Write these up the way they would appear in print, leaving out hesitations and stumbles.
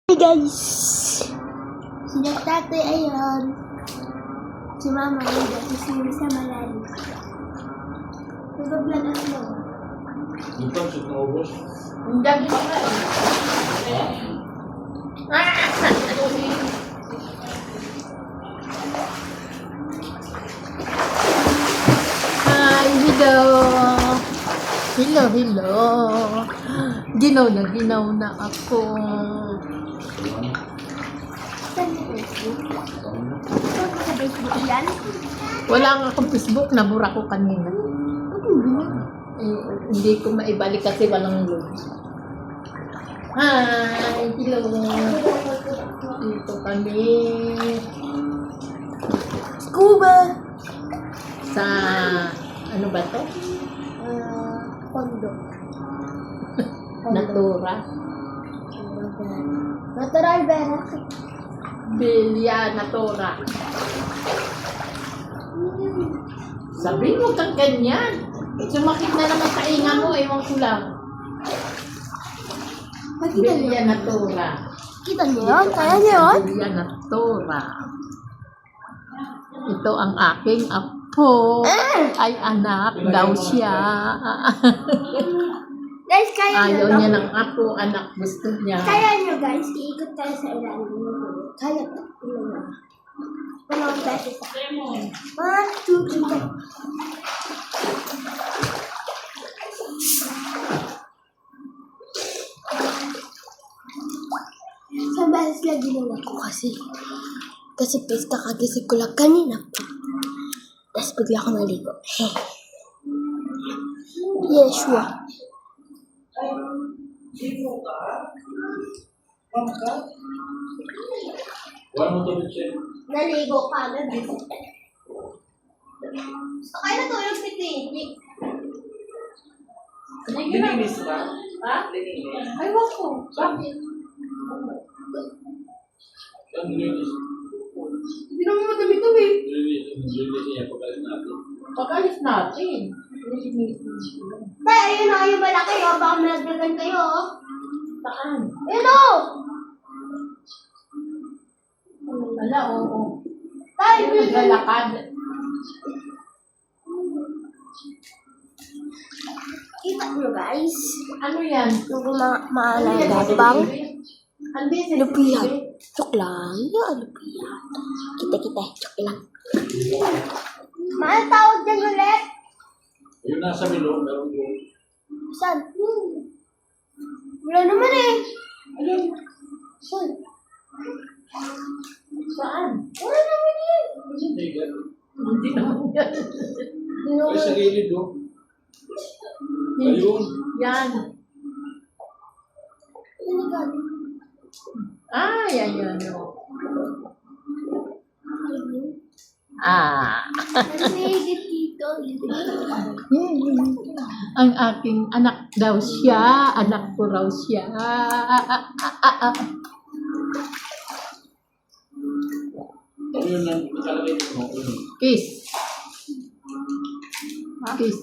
Hey guys! Si Tatay ayun. Si Mama ay dati sila sa malalim. Nag-vlog ako. Ito, shoot na ubos. Hindi pa ka. Hi, hello. Hello. Ginaw na ako. Saan sa Facebook? Saan sa Facebook yan? Wala nga akong Facebook, nabura ko kanina. Hindi ko maibalik kasi walang load. Hi, hello. Dito kami. Scuba! Sa, ano ba to? Kondo. Natura. Natural Vera. Bilya Natura. Sabi mo kang ganyan. Sumakit na naman sa inga mo, ewan ko lang. Makita niyo? Bilya Natura. Kita niyo yun? Kaya niyo yun? Bilya Natura. Ito ang aking apo. Ay, anak daw siya. Guys, kaya niyo Ayaw no? niya ng apo, anak gusto niya. Kaya niyo guys, iikot tayo sa ilalim ng tulog. Kaya to. Tingnan mo. Panawag tayo sa 1, 2, 3, 4. Isang beses lang ginawa ko kasi guys, kakagising ko lang kanina pa. Tapos bigla ako naligo. Yeshua. Wala mo ito, Michelle. Naligo ka na. Sakay na tulog si Tinky. Lininis ba? Ha? Lininis. Ayaw ko. Bakit? Ang lininis. Hindi naman madami ito eh. Lininis niya pagkalit natin. Pag-alis natin. Tay, ayun o, yung malaki o. Baka malagdagan kayo o. Saan? Ayun o! Wala, oo. Tay, Yung naglalakad. kita nyo guys. Ano yan? Yung maalala bang Andis. lupihan. Chok lang. Yung lupihan. Kita. Chok lang. Mahal tawag dyan ulit. Yung nasa milo, meron yung... Saan? Wala naman eh. Ayun. Saan? Saan? Wala naman eh. Hindi, gano'n. Hindi naman yan. Ay, sa gilid, oh. Ayun. Yan. Sinigan. Yan. Nasigit dito. Ang aking anak daw siya. Anak ko raw siya. Ayun ang nakalagay mo. Kiss. Kiss.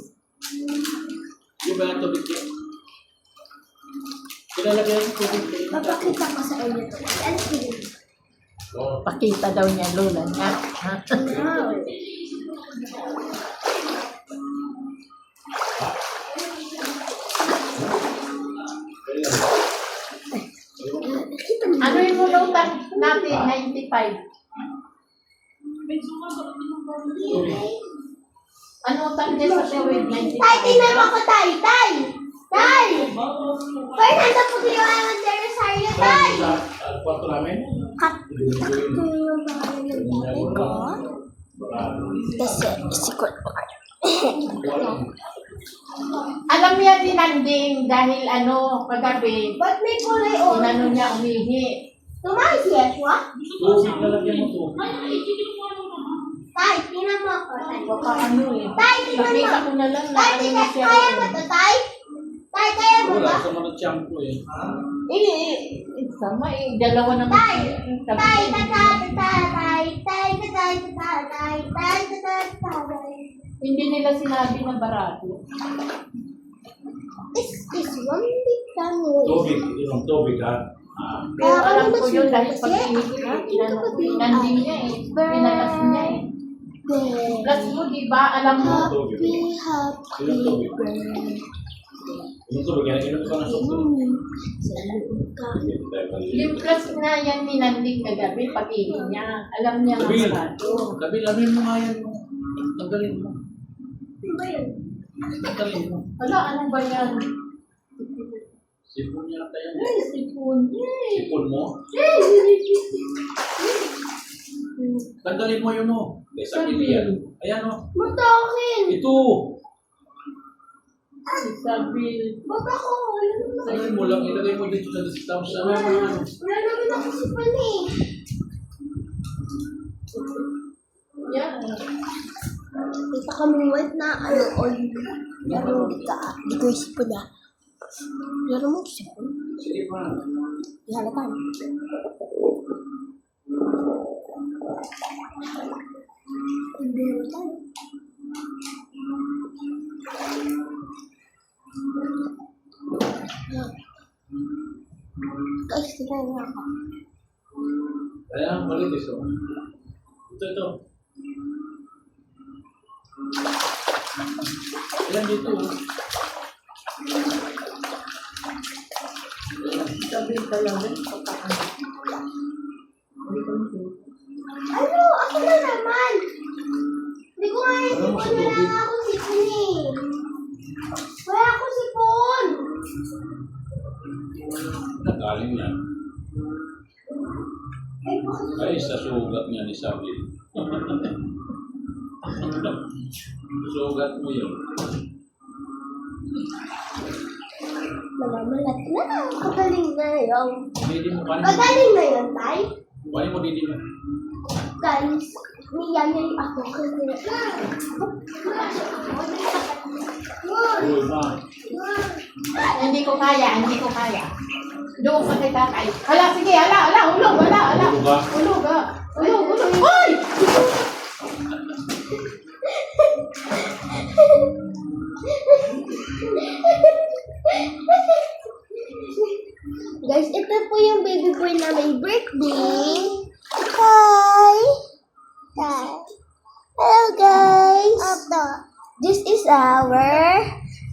Yung ba yung tubig niya? Pinalagay yung tubig niya. Papakita ko sa inyo to. Ano sige? Oo. Pakita daw niya lola niya. Wow. Nakita niyo? Ano yung mulutan natin? 95. Ano utang niya sa tewid? 95. Tay, tingnan mo ako, Tay! Tay! Tay! Fernando Pugliano de Rosario, Tay! Sa kwarto namin? Cut ko yung pangalan ng tatay ko. Tapos si Kurt Parker. Alam niya din Nanding dahil kagabi, Ba't may kulay o? inano niya umihi. Tumahay si Yeshua? Tubig nalagyan mo to. Tay, tingnan mo ako, Tay. Baka ano eh. Tay, tingnan mo. Nakita ko na lang na Tay, ano tingnan. na siya. Kaya mo to, Tay? Tay, kaya mo Wala, ba? sa mga shampoo eh. Sama eh. Dalawa naman Tay! siya. Sabi Tay, niya, tay. hindi nila sinabi na barato. Is this one big family? Tubig, yung tubig ha. Pero alam ko yun dahil pag Kasi, inanding niya eh. Pinalas niya eh. Plus mo, di ba? Alam mo, Happy, happy birthday. Yung tubig yan, inom ka na sa tubig. yung plus na yan ninanding kagabi, pati niya. Alam niya ang Sabihin. sarado. Sabi, lamin mo nga yan. Tanggalin mo. Ano ba yun? Tanggalin mo. Wala, ano ba yan? Sipon niya tayo. Ay, sipon. Yay! Sipon mo? Tanggalin mo yun mo. Sa pilihan. Ayan o. Matakin! Ito. Si Sabil. Ba't ako? Tanggalin mo lang. Ilagay mo dito sa tapos sa ano. Wala naman ako si Pani. Yan. Kita kami white na oil. Pero di ko isipon na. Laro mo isipon? Sige pa. Ihalatan. Hindi halatan. Guys, tingnan mo ako. Ayan, malitis o. Ito. Ayan dito o. Sabil ka lang rin. Pagkaan. Hindi ko nito. Ano? Ako na naman! Hindi ko nga Ano mo sa sipon. Wala tubig? nga ako sipon eh. Wala ako sipon! Nagaling niya. Ay, bakit? Ay, sa sugat niya ni Sabi. Sugat mo yun. Malamalat na. Kagaling na yun. Didi mo, paano mo? Kagaling na yun, Tay. Paano mo didi mo? Guys, niyayay ako kasi... Uy, ma. Hindi ko kaya. Doon sa kay tatay. Hala, sige, ulog, Ulo ka? Ulog. Hoy! Guys, ito po yung baby boy na may birthday. Hi! Hi! Hello guys! This is our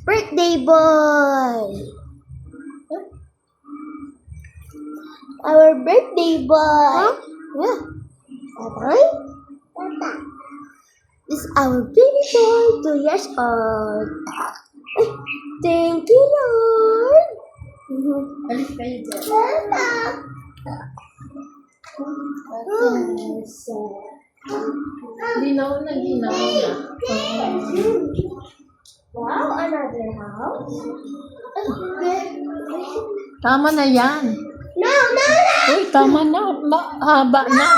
birthday boy. Our birthday boy. Yeah. Okay? This is our baby boy, 2 years old. Thank you, Lord. Alis kayo dyan. Ginaw na. Wow, another house. Tama na yan. No! Uy, tama na. Mahaba na.